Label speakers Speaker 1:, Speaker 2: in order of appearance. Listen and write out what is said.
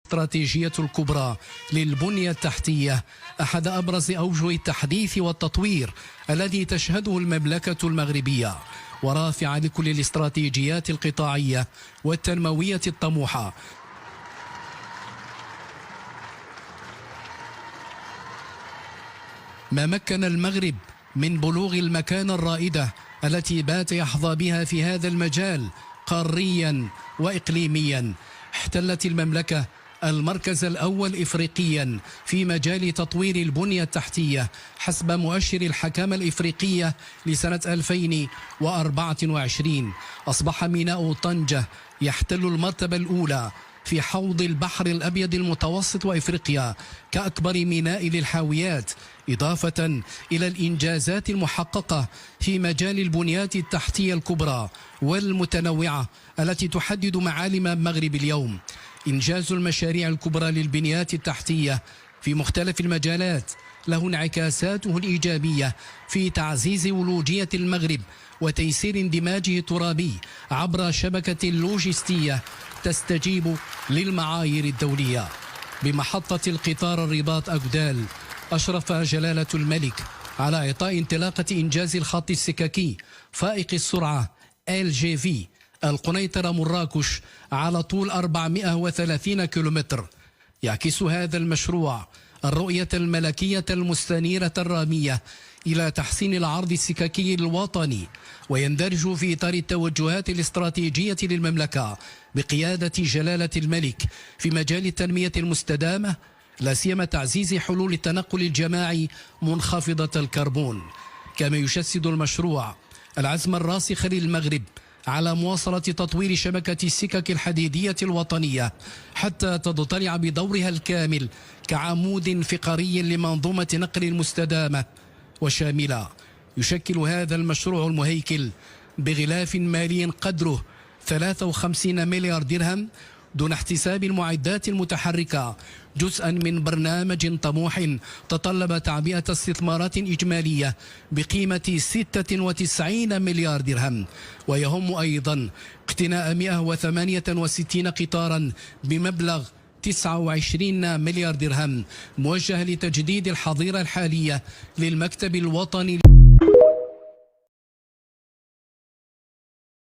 Speaker 1: الاستراتيجية الكبرى للبنية التحتية أحد أبرز أوجه التحديث والتطوير الذي تشهده المملكة المغربية، ورافعة لكل الاستراتيجيات القطاعية والتنموية الطموحة. ما مكن المغرب من بلوغ المكانة الرائدة التي بات يحظى بها في هذا المجال قاريا وإقليميا. احتلت المملكة المركز الأول إفريقيا في مجال تطوير البنية التحتية حسب مؤشر الحكامة الإفريقية لسنة 2024. أصبح ميناء طنجة يحتل المرتبة الأولى في حوض البحر الأبيض المتوسط وإفريقيا كأكبر ميناء للحاويات، إضافة إلى الإنجازات المحققة في مجال البنيات التحتية الكبرى والمتنوعة التي تحدد معالم المغرب اليوم. إنجاز المشاريع الكبرى للبنيات التحتية في مختلف المجالات له انعكاساته الإيجابية في تعزيز ولوجية المغرب وتيسير اندماجه الترابي عبر شبكة لوجستية تستجيب للمعايير الدولية. بمحطة القطار الرباط أغدال أشرف جلالة الملك على إعطاء انطلاقة إنجاز الخط السككي فائق السرعة LGV القنيطرة مراكش على طول 430 كيلومتر. يعكس هذا المشروع الرؤية الملكية المستنيرة الرامية إلى تحسين العرض السككي الوطني، ويندرج في إطار التوجهات الاستراتيجية للمملكة بقيادة جلالة الملك في مجال التنمية المستدامة، لا سيما تعزيز حلول التنقل الجماعي منخفضة الكربون. كما يجسد المشروع العزم الراسخ للمغرب على مواصلة تطوير شبكة السكك الحديدية الوطنية حتى تضطلع بدورها الكامل كعمود فقري لمنظومة نقل مستدامة وشاملة. يشكل هذا المشروع المهيكل بغلاف مالي قدره 53 مليار درهم دون احتساب المعدات المتحركة، جزءا من برنامج طموح تطلب تعبئة استثمارات إجمالية بقيمة 96 مليار درهم، ويهم أيضا اقتناء 168 قطارا بمبلغ 29 مليار درهم موجه لتجديد الحظيرة الحالية للمكتب الوطني